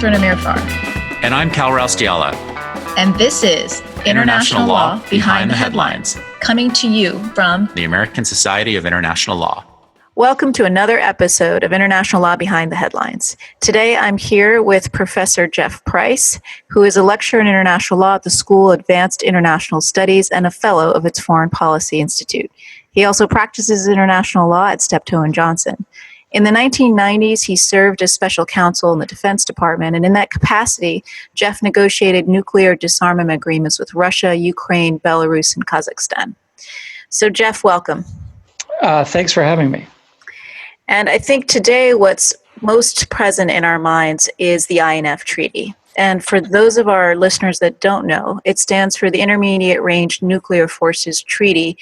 Catherine Amirfar. And I'm Cal Raustiala. And this is International Law Behind the Headlines, coming to you from the American Society of International Law. Welcome to another episode of International Law Behind the Headlines. Today I'm here with Professor Jeff Pryce, who is a lecturer in international law at the School of Advanced International Studies and a fellow of its Foreign Policy Institute. He also practices international law at Steptoe & Johnson. In the 1990s, he served as special counsel in the Defense Department, and in that capacity, Jeff negotiated nuclear disarmament agreements with Russia, Ukraine, Belarus, and Kazakhstan. So, Jeff, welcome. Thanks for having me. And I think today what's most present in our minds is the INF Treaty. And for those of our listeners that don't know, it stands for the Intermediate Range Nuclear Forces Treaty,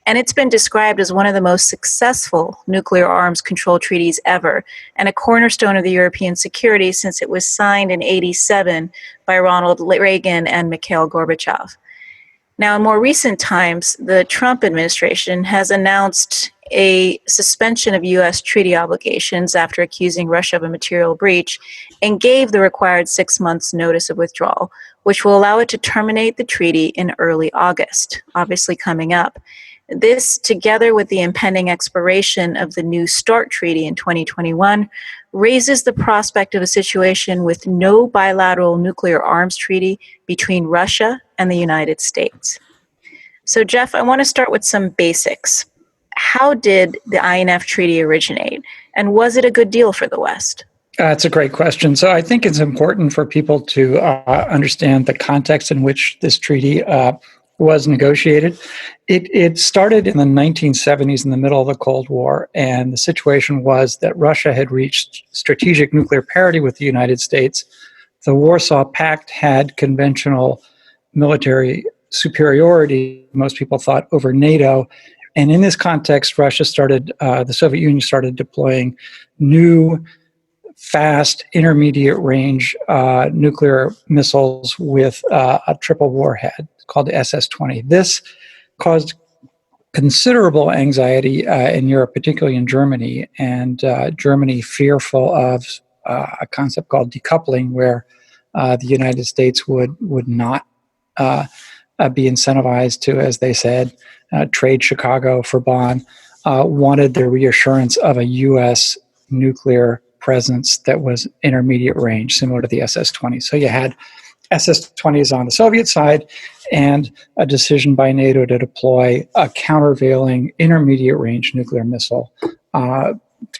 and it's been described as one of the most successful nuclear arms control treaties ever, and a cornerstone of the European security since it was signed in 1987 by Ronald Reagan and Mikhail Gorbachev. Now, in more recent times, the Trump administration has announced a suspension of U.S. treaty obligations after accusing Russia of a material breach and gave the required 6 months notice of withdrawal, which will allow it to terminate the treaty in early August, obviously coming up. This, together with the impending expiration of the New START Treaty in 2021, raises the prospect of a situation with no bilateral nuclear arms treaty between Russia and the United States. So, Jeff, I want to start with some basics. How did the INF Treaty originate, and was it a good deal for the West? That's a great question. So I think it's important for people to understand the context in which this treaty was negotiated. It started in the 1970s in the middle of the Cold War, and the situation was that Russia had reached strategic nuclear parity with the United States. The Warsaw Pact had conventional military superiority, most people thought, over NATO. And in this context, the Soviet Union started deploying new, fast, intermediate range nuclear missiles with a triple warhead called the SS-20. This caused considerable anxiety in Europe, particularly in Germany, and Germany fearful of a concept called decoupling, where the United States would not be incentivized to, as they said, trade Chicago for Bonn, wanted the reassurance of a U.S. nuclear presence that was intermediate range, similar to the SS-20. So you had SS-20s on the Soviet side and a decision by NATO to deploy a countervailing intermediate range nuclear missile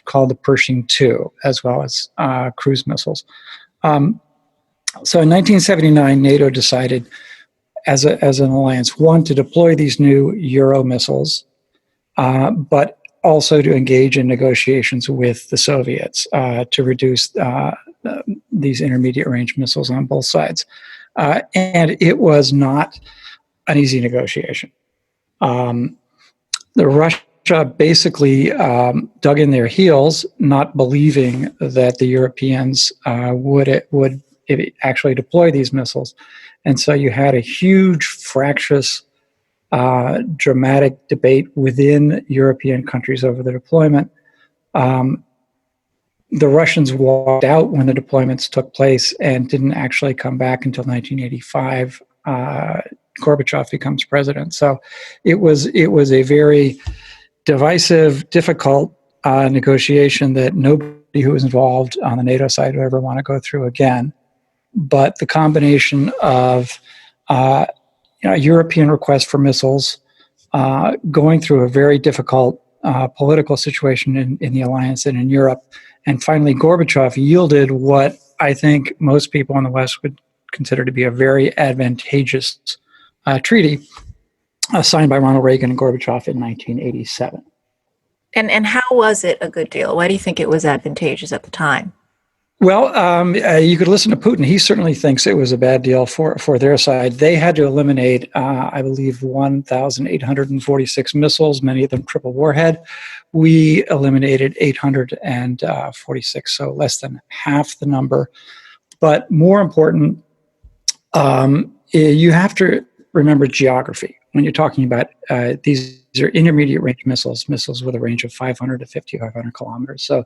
called the Pershing II, as well as cruise missiles. So in 1979, NATO decided as an alliance, one, to deploy these new Euro missiles, but also to engage in negotiations with the Soviets to reduce these intermediate range missiles on both sides. And it was not an easy negotiation. The Russia basically dug in their heels, not believing that the Europeans would actually deploy these missiles. And so you had a huge, fractious, dramatic debate within European countries over the deployment. The Russians walked out when the deployments took place and didn't actually come back until 1985. Gorbachev becomes president. So it was a very divisive, difficult negotiation that nobody who was involved on the NATO side would ever want to go through again. But the combination of a European request for missiles, going through a very difficult political situation in the alliance and in Europe, and finally Gorbachev yielded what I think most people in the West would consider to be a very advantageous treaty signed by Ronald Reagan and Gorbachev in 1987. And how was it a good deal? Why do you think it was advantageous at the time? Well, you could listen to Putin. He certainly thinks it was a bad deal for their side. They had to eliminate, I believe, 1,846 missiles, many of them triple warhead. We eliminated 846, so less than half the number. But more important, you have to remember geography when you're talking about these are intermediate range missiles with a range of 500 to 5,500 kilometers. So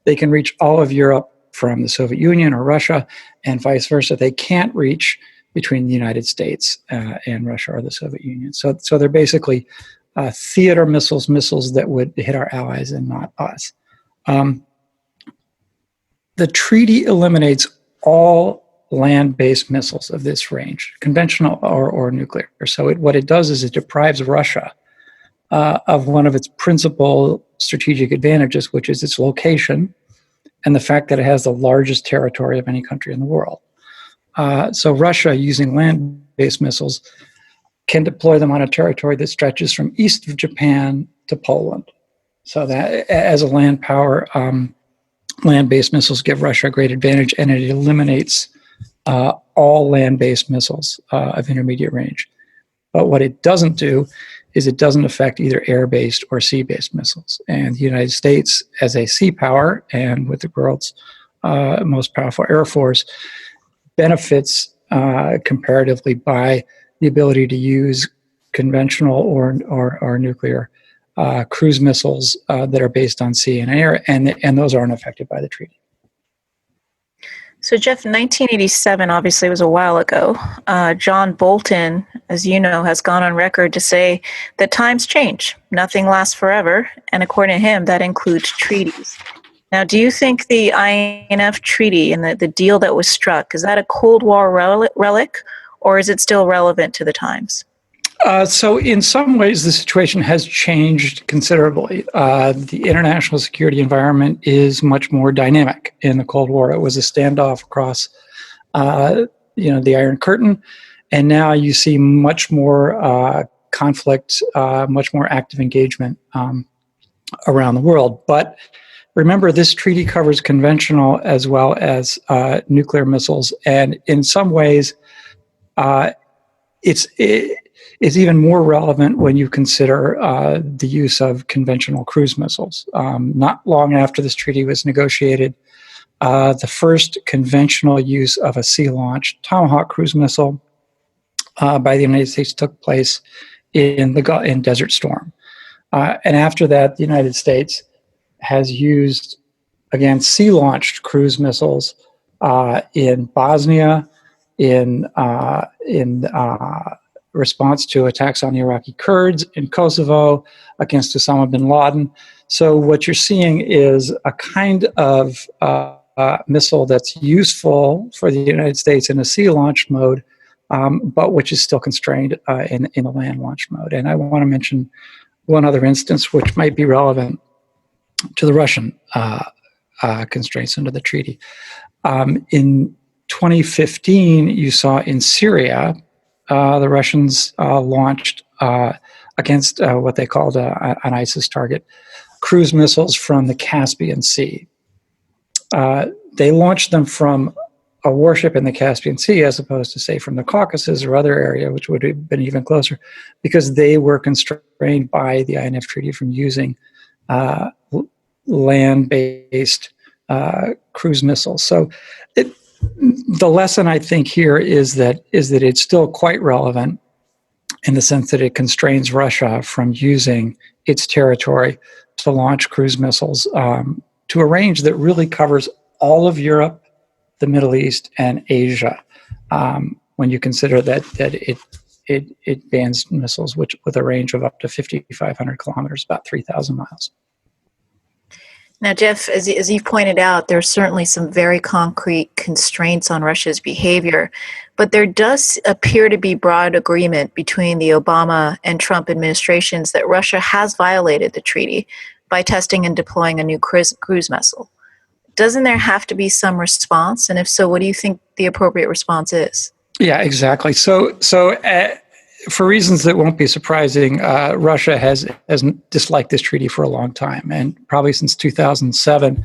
they can reach all of Europe from the Soviet Union or Russia, and vice versa. They can't reach between the United States and Russia or the Soviet Union. So they're basically theater missiles that would hit our allies and not us. The treaty eliminates all land-based missiles of this range, conventional or nuclear. So what it does is it deprives Russia of one of its principal strategic advantages, which is its location and the fact that it has the largest territory of any country in the world. So Russia, using land-based missiles, can deploy them on a territory that stretches from east of Japan to Poland. So that, as a land power, land-based missiles give Russia a great advantage, and it eliminates all land-based missiles of intermediate range. But what it doesn't do is it doesn't affect either air-based or sea-based missiles. And the United States, as a sea power and with the world's most powerful air force, benefits comparatively by the ability to use conventional or nuclear cruise missiles that are based on sea and air, and those aren't affected by the treaty. So, Jeff, 1987 obviously was a while ago. John Bolton, as you know, has gone on record to say that times change. Nothing lasts forever. And according to him, that includes treaties. Now, do you think the INF Treaty and the deal that was struck, is that a Cold War relic, or is it still relevant to the times? So in some ways, the situation has changed considerably. The international security environment is much more dynamic. In the Cold War, it was a standoff across, the Iron Curtain, and now you see much more conflict, much more active engagement around the world. But remember, this treaty covers conventional as well as nuclear missiles, and in some ways, it's even more relevant when you consider the use of conventional cruise missiles. Not long after this treaty was negotiated, the first conventional use of a sea-launched Tomahawk cruise missile by the United States took place in Desert Storm. And after that, the United States has used, again, sea-launched cruise missiles in Bosnia, in response to attacks on the Iraqi Kurds, in Kosovo, against Osama bin Laden. So what you're seeing is a kind of missile that's useful for the United States in a sea-launched mode, but which is still constrained in a land-launched mode. And I want to mention one other instance which might be relevant to the Russian constraints under the treaty. In 2015, you saw in Syria, the Russians launched against what they called an ISIS target, cruise missiles from the Caspian Sea. They launched them from a warship in the Caspian Sea as opposed to, say, from the Caucasus or other area, which would have been even closer, because they were constrained by the INF Treaty from using land-based cruise missiles. So the lesson, I think, here is that it's still quite relevant in the sense that it constrains Russia from using its territory to launch cruise missiles to a range that really covers all of Europe, the Middle East, and Asia. When you consider that it bans missiles with a range of up to 5,500 kilometers, about 3,000 miles. Now, Jeff, as you pointed out, there are certainly some very concrete constraints on Russia's behavior, but there does appear to be broad agreement between the Obama and Trump administrations that Russia has violated the treaty by testing and deploying a new cruise missile. Doesn't there have to be some response? And if so, what do you think the appropriate response is? Yeah, exactly. So for reasons that won't be surprising, Russia has disliked this treaty for a long time. And probably since 2007,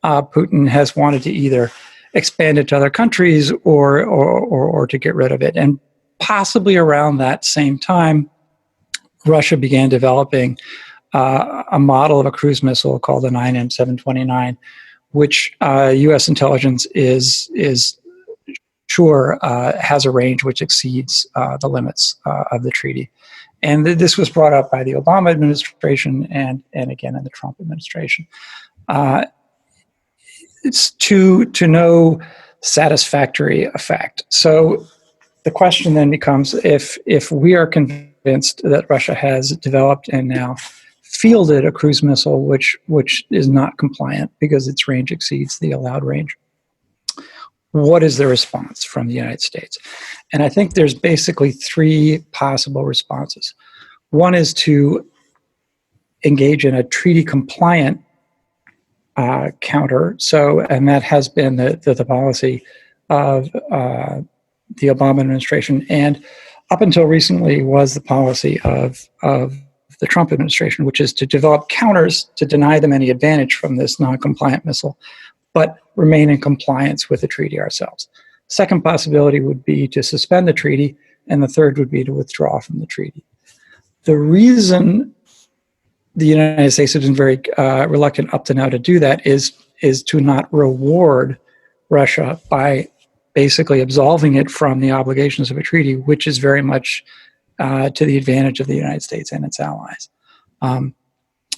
Putin has wanted to either expand it to other countries or to get rid of it. And possibly around that same time, Russia began developing a model of a cruise missile called the 9M729, which U.S. intelligence is sure has a range which exceeds the limits of the treaty. And this was brought up by the Obama administration and again in the Trump administration. it's to no satisfactory effect. So the question then becomes, if we are convinced that Russia has developed and now fielded a cruise missile which is not compliant because its range exceeds the allowed range, what is the response from the United States? And I think there's basically three possible responses. One is to engage in a treaty compliant counter. So, and that has been the policy of the Obama administration, and up until recently was the policy of the Trump administration, which is to develop counters to deny them any advantage from this non-compliant missile, but remain in compliance with the treaty ourselves. Second possibility would be to suspend the treaty, and the third would be to withdraw from the treaty. The reason the United States has been very reluctant up to now to do that is to not reward Russia by basically absolving it from the obligations of a treaty, which is very much to the advantage of the United States and its allies.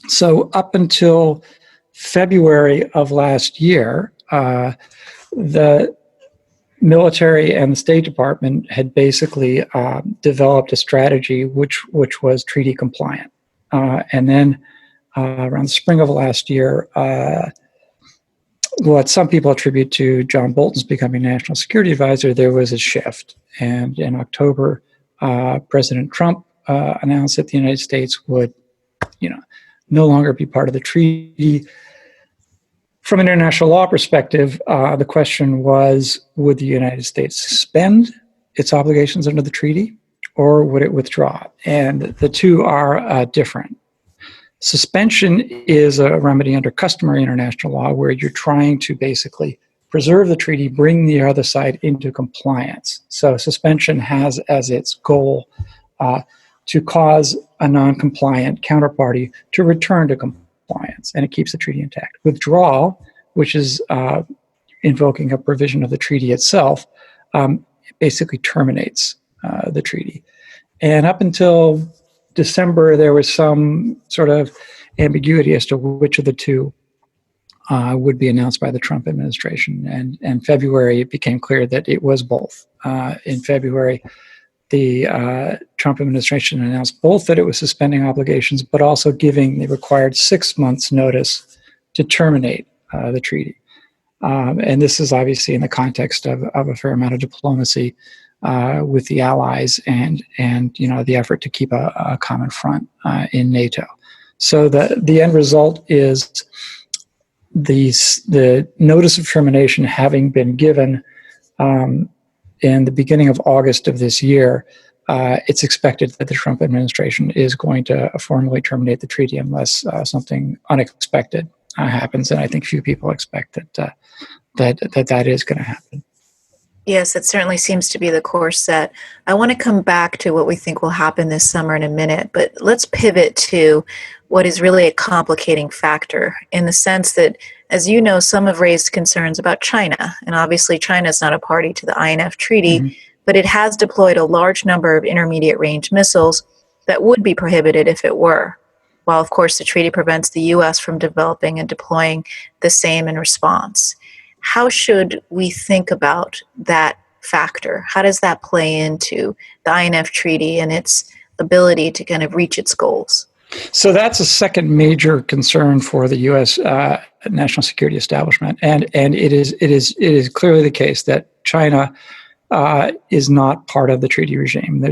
So up until February of last year, the military and the State Department had basically developed a strategy which was treaty compliant. And then around the spring of last year, what some people attribute to John Bolton's becoming national security advisor, there was a shift. And in October, President Trump announced that the United States would, no longer be part of the treaty. From an international law perspective, the question was, would the United States suspend its obligations under the treaty, or would it withdraw? And the two are different. Suspension is a remedy under customary international law where you're trying to basically preserve the treaty, bring the other side into compliance. So suspension has as its goal to cause a non-compliant counterparty to return to compliance, and it keeps the treaty intact. Withdrawal, which is invoking a provision of the treaty itself, basically terminates the treaty. And up until December, there was some sort of ambiguity as to which of the two would be announced by the Trump administration. And in February, it became clear that it was both. In February, the Trump administration announced both that it was suspending obligations, but also giving the required 6 months notice to terminate the treaty. And this is obviously in the context of a fair amount of diplomacy with the allies and the effort to keep a common front in NATO. So the end result is the notice of termination having been given in the beginning of August of this year. It's expected that the Trump administration is going to formally terminate the treaty unless something unexpected happens, and I think few people expect that is going to happen. Yes, it certainly seems to be the course set. I want to come back to what we think will happen this summer in a minute, but let's pivot to what is really a complicating factor in the sense that, as you know, some have raised concerns about China, and obviously China is not a party to the INF Treaty, but it has deployed a large number of intermediate range missiles that would be prohibited if it were, while of course the treaty prevents the U.S. from developing and deploying the same in response. How should we think about that factor? How does that play into the INF Treaty and its ability to kind of reach its goals? So that's a second major concern for the U.S. National security establishment, and it is clearly the case that China is not part of the treaty regime.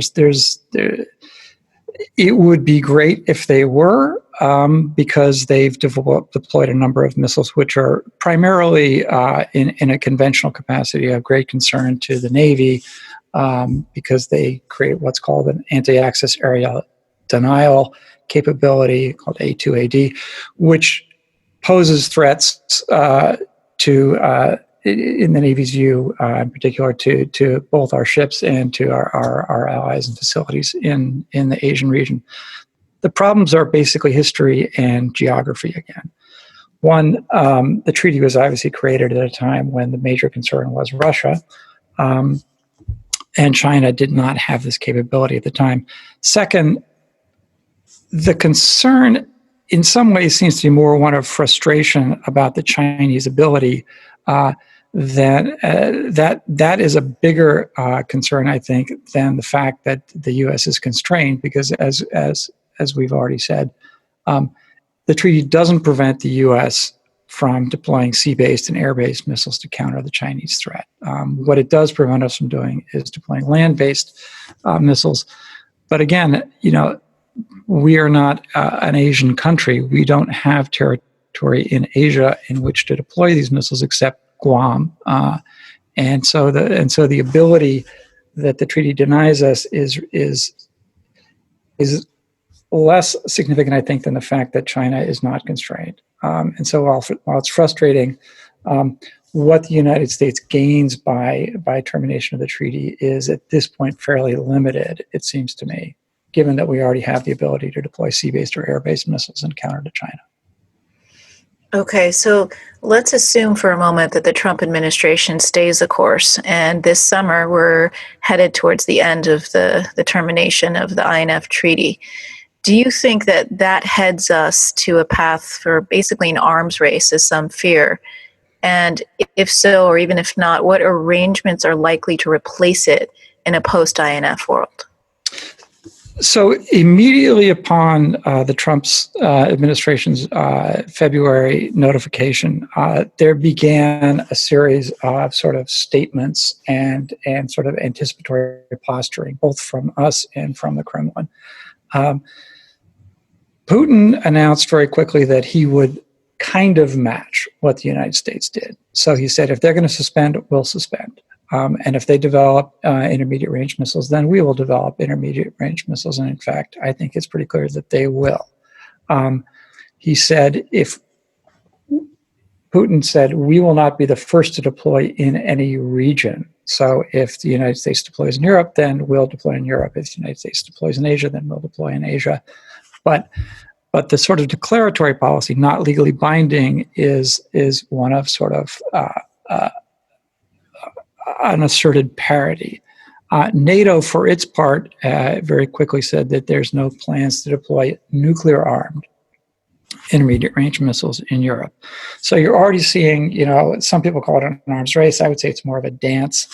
It would be great if they were, because they've deployed a number of missiles which are primarily in a conventional capacity of great concern to the Navy, because they create what's called an anti-access area denial capability called A2AD, which poses threats to in the Navy's view, in particular to both our ships and to our allies and facilities in the Asian region. The problems are basically history and geography again. One, the treaty was obviously created at a time when the major concern was Russia, and China did not have this capability at the time. Second, the concern in some ways seems to be more one of frustration about the Chinese ability. That is a bigger concern, I think, than the fact that the U.S. is constrained, because as we've already said, the treaty doesn't prevent the U.S. from deploying sea-based and air-based missiles to counter the Chinese threat. What it does prevent us from doing is deploying land-based missiles. But again, we are not an Asian country. We don't have territory in Asia in which to deploy these missiles except Guam, and so the ability that the treaty denies us is less significant, I think, than the fact that China is not constrained. And so while it's frustrating, what the United States gains by termination of the treaty is at this point fairly limited, it seems to me, given that we already have the ability to deploy sea-based or air-based missiles in counter to China. Okay, so let's assume for a moment that the Trump administration stays the course, and this summer we're headed towards the end of the termination of the INF Treaty. Do you think that heads us to a path for basically an arms race, as some fear? And if so, or even if not, what arrangements are likely to replace it in a post-INF world? So immediately upon the Trump's administration's February notification, there began a series of sort of statements and sort of anticipatory posturing, both from us and from the Kremlin. Putin announced very quickly that he would kind of match what the United States did. So he said, if they're going to suspend, we'll suspend. And if they develop intermediate range missiles, then we will develop intermediate range missiles. And in fact, I think it's pretty clear that they will. He said, Putin said, we will not be the first to deploy in any region. So if the United States deploys in Europe, then we'll deploy in Europe. If the United States deploys in Asia, then we'll deploy in Asia. But the sort of declaratory policy, not legally binding, is one of sort of an asserted parity. NATO, for its part, very quickly said that there's no plans to deploy nuclear-armed intermediate range missiles in Europe. So you're already seeing, some people call it an arms race. I would say it's more of a dance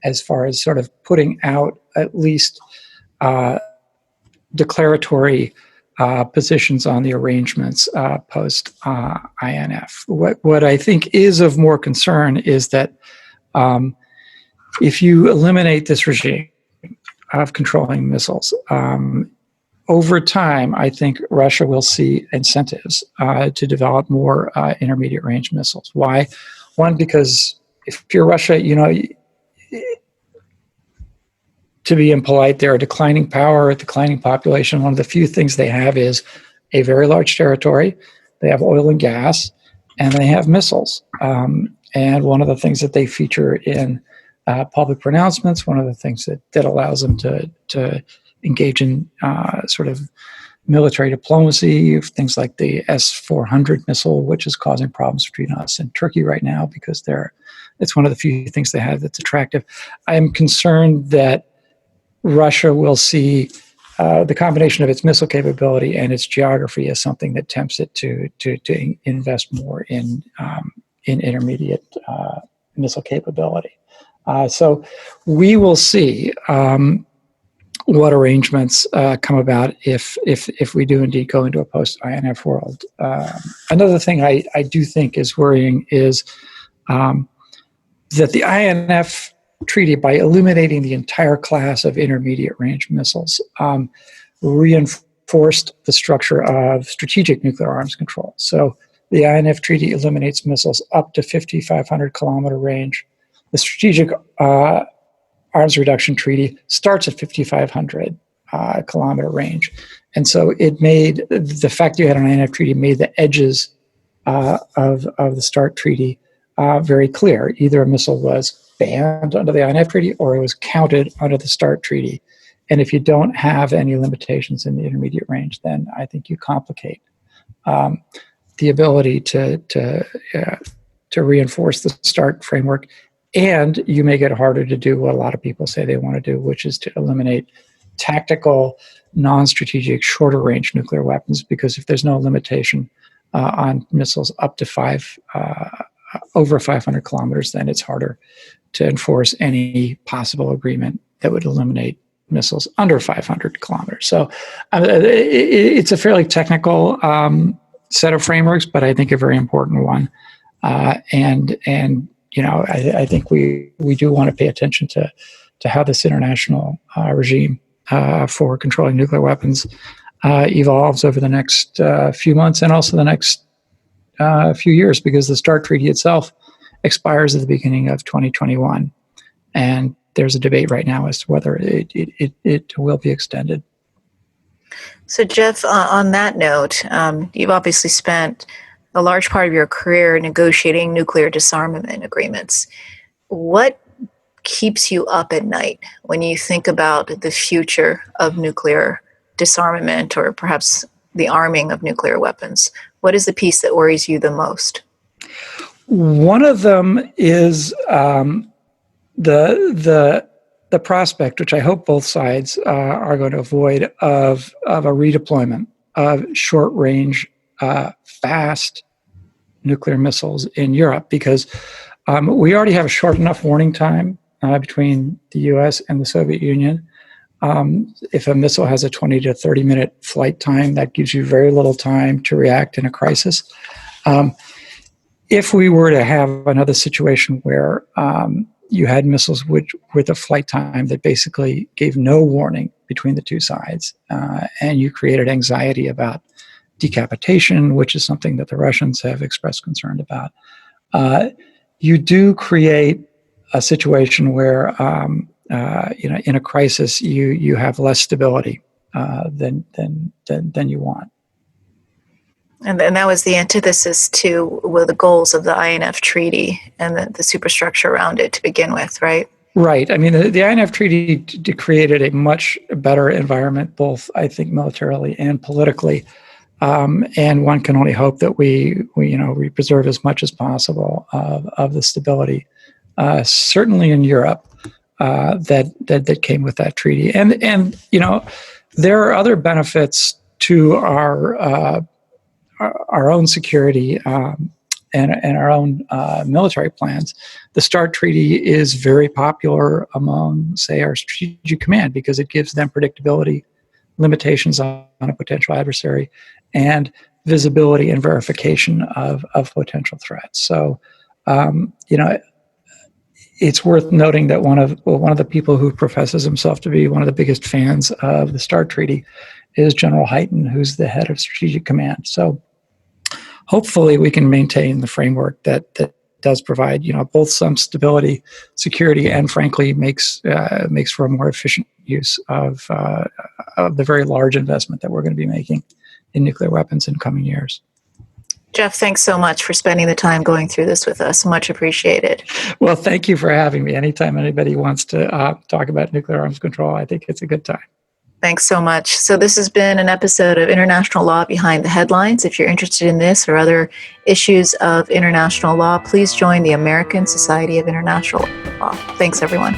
as far as sort of putting out at least declaratory positions on the arrangements post-INF. What I think is of more concern is that if you eliminate this regime of controlling missiles, over time, I think Russia will see incentives to develop more intermediate range missiles. Why? One, because if you're Russia, to be impolite, they're a declining power, a declining population. One of the few things they have is a very large territory. They have oil and gas, and they have missiles. And one of the things that they feature in public pronouncements, one of the things that allows them to engage in sort of military diplomacy, things like the S-400 missile, which is causing problems between us and Turkey right now because it's one of the few things they have that's attractive. I am concerned that Russia will see the combination of its missile capability and its geography as something that tempts it to invest more in intermediate missile capability. So we will see what arrangements come about if we do indeed go into a post-INF world. Another thing I do think is worrying is that the INF Treaty, by eliminating the entire class of intermediate range missiles, reinforced the structure of strategic nuclear arms control. So the INF Treaty eliminates missiles up to 5,500 kilometer range. The Strategic Arms Reduction Treaty starts at 5,500 kilometer range. And so it made, the fact that you had an INF Treaty made the edges of the START Treaty very clear. Either a missile was banned under the INF Treaty or it was counted under the START Treaty. And if you don't have any limitations in the intermediate range, then I think you complicate the ability to reinforce the START framework. And you make it harder to do what a lot of people say they want to do, which is to eliminate tactical, non-strategic, shorter-range nuclear weapons, because if there's no limitation on missiles up to over 500 kilometers, then it's harder to enforce any possible agreement that would eliminate missiles under 500 kilometers. So it's a fairly technical set of frameworks, but I think a very important one. And I think we do want to pay attention to how this international regime for controlling nuclear weapons evolves over the next few months and also the next few years, because the START Treaty itself expires at the beginning of 2021. And there's a debate right now as to whether it will be extended. So, Jeff, on that note, you've obviously spent a large part of your career negotiating nuclear disarmament agreements. What keeps you up at night when you think about the future of nuclear disarmament, or perhaps the arming of nuclear weapons? What is the piece that worries you the most? One of them is the prospect, which I hope both sides are going to avoid, of a redeployment of short-range, fast nuclear missiles in Europe, because we already have a short enough warning time between the U.S. and the Soviet Union. If a missile has a 20 to 30-minute flight time, that gives you very little time to react in a crisis. If we were to have another situation where you had missiles with a flight time that basically gave no warning between the two sides, and you created anxiety about decapitation, which is something that the Russians have expressed concern about, you do create a situation where, in a crisis, you have less stability than you want. And that was the antithesis to the goals of the INF Treaty and the superstructure around it to begin with, right? Right. I mean, the INF Treaty created a much better environment, both, I think, militarily and politically. And one can only hope that we preserve as much as possible of the stability, certainly in Europe, that came with that treaty. And there are other benefits to our own security and our own military plans. The START Treaty is very popular among, say, our strategic command, because it gives them predictability, limitations on a potential adversary, and visibility and verification of potential threats. So, it's worth noting that one of the people who professes himself to be one of the biggest fans of the START Treaty is General Hyten, who's the head of Strategic Command. So hopefully we can maintain the framework that does provide, both some stability, security, and frankly makes for a more efficient use of the very large investment that we're going to be making in nuclear weapons in coming years. Jeff, thanks so much for spending the time going through this with us. Much appreciated. Well, thank you for having me. Anytime anybody wants to talk about nuclear arms control, I think it's a good time. Thanks so much. So this has been an episode of International Law Behind the Headlines. If you're interested in this or other issues of international law, please join the American Society of International Law. Thanks, everyone.